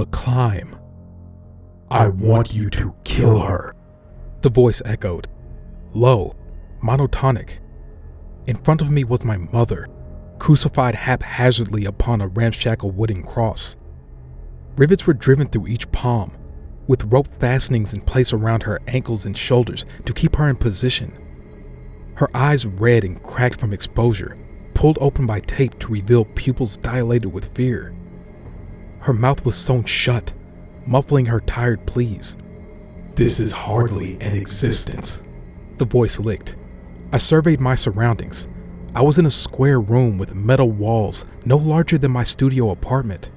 The climb. I want you to kill her, the voice echoed, low, monotonic. In front of me was my mother, crucified haphazardly upon a ramshackle wooden cross. Rivets were driven through each palm, with rope fastenings in place around her ankles and shoulders to keep her in position. Her eyes red and cracked from exposure, pulled open by tape to reveal pupils dilated with fear. Her mouth was sewn shut, muffling her tired pleas. This is hardly an existence, the voice licked. I surveyed my surroundings. I was in a square room with metal walls no larger than my studio apartment.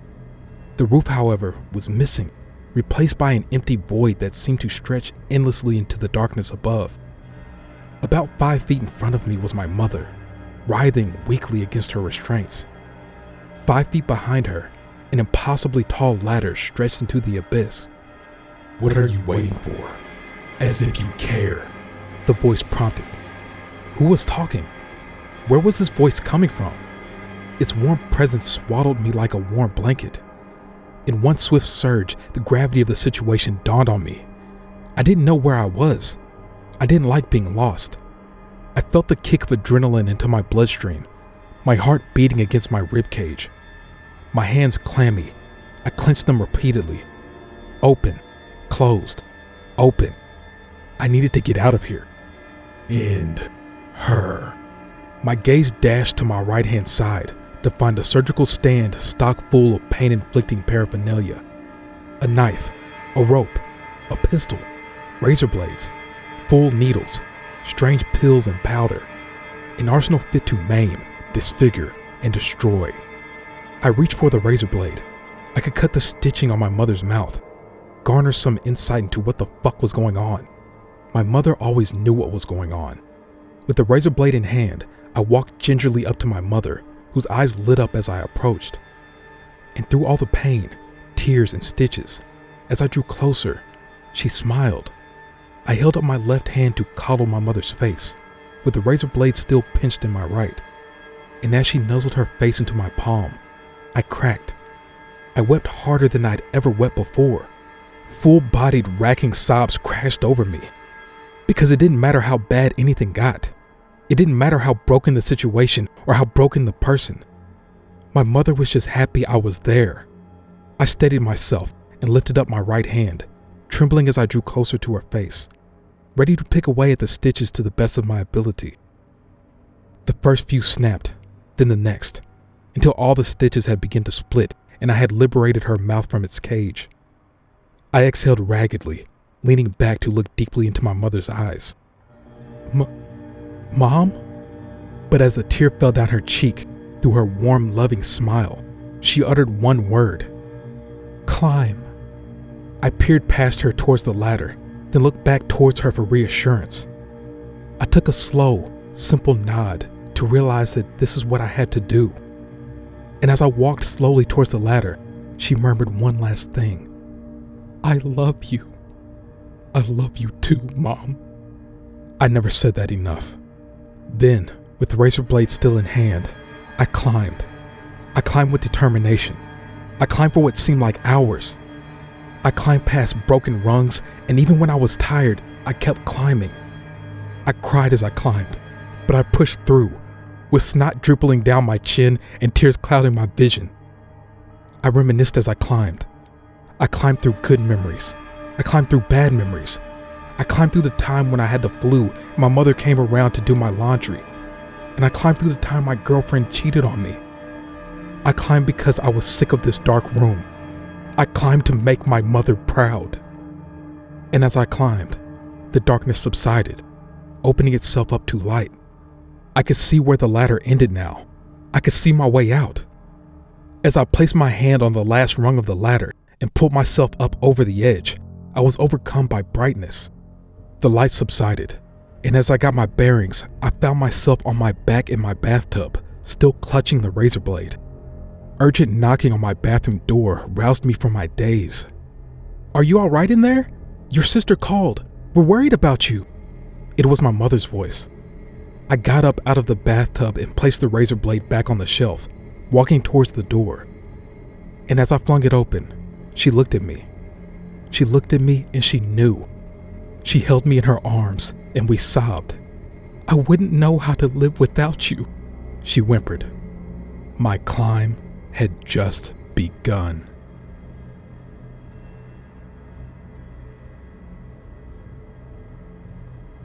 The roof, however, was missing, replaced by an empty void that seemed to stretch endlessly into the darkness above. About 5 feet in front of me was my mother, writhing weakly against her restraints. 5 feet behind her, an impossibly tall ladder stretched into the abyss. What are you waiting for? As if you care, the voice prompted. Who was talking? Where was this voice coming from? Its warm presence swaddled me like a warm blanket. In one swift surge, the gravity of the situation dawned on me. I didn't know where I was. I didn't like being lost. I felt the kick of adrenaline into my bloodstream, my heart beating against my ribcage. My hands clammy. I clenched them repeatedly. Open, closed, open. I needed to get out of here. End her. My gaze dashed to my right-hand side to find a surgical stand stock full of pain-inflicting paraphernalia. A knife, a rope, a pistol, razor blades, full needles, strange pills and powder. An arsenal fit to maim, disfigure, and destroy. I reached for the razor blade. I could cut the stitching on my mother's mouth, garner some insight into what the fuck was going on. My mother always knew what was going on. With the razor blade in hand, I walked gingerly up to my mother, whose eyes lit up as I approached. And through all the pain, tears, and stitches, as I drew closer, she smiled. I held up my left hand to coddle my mother's face, with the razor blade still pinched in my right. And as she nuzzled her face into my palm, I cracked. I wept harder than I'd ever wept before. Full-bodied, racking sobs crashed over me. Because it didn't matter how bad anything got. It didn't matter how broken the situation or how broken the person. My mother was just happy I was there. I steadied myself and lifted up my right hand, trembling as I drew closer to her face, ready to pick away at the stitches to the best of my ability. The first few snapped, then the next, until all the stitches had begun to split and I had liberated her mouth from its cage. I exhaled raggedly, leaning back to look deeply into my mother's eyes. Mom? But as a tear fell down her cheek through her warm, loving smile, she uttered one word. Climb. I peered past her towards the ladder, then looked back towards her for reassurance. I took a slow, simple nod to realize that this is what I had to do. And as I walked slowly towards the ladder, she murmured one last thing. I love you. I love you too, Mom. I never said that enough. Then, with the razor blade still in hand, I climbed. I climbed with determination. I climbed for what seemed like hours. I climbed past broken rungs, and even when I was tired, I kept climbing. I cried as I climbed, but I pushed through, with snot dribbling down my chin and tears clouding my vision. I reminisced as I climbed. I climbed through good memories. I climbed through bad memories. I climbed through the time when I had the flu and my mother came around to do my laundry. And I climbed through the time my girlfriend cheated on me. I climbed because I was sick of this dark room. I climbed to make my mother proud. And as I climbed, the darkness subsided, opening itself up to light. I could see where the ladder ended now. I could see my way out. As I placed my hand on the last rung of the ladder and pulled myself up over the edge, I was overcome by brightness. The light subsided, and as I got my bearings, I found myself on my back in my bathtub, still clutching the razor blade. Urgent knocking on my bathroom door roused me from my daze. Are you all right in there? Your sister called. We're worried about you. It was my mother's voice. I got up out of the bathtub and placed the razor blade back on the shelf, walking towards the door. And as I flung it open, She looked at me. She looked at me and she knew. She held me in her arms and we sobbed. I wouldn't know how to live without you, she whimpered. My climb had just begun.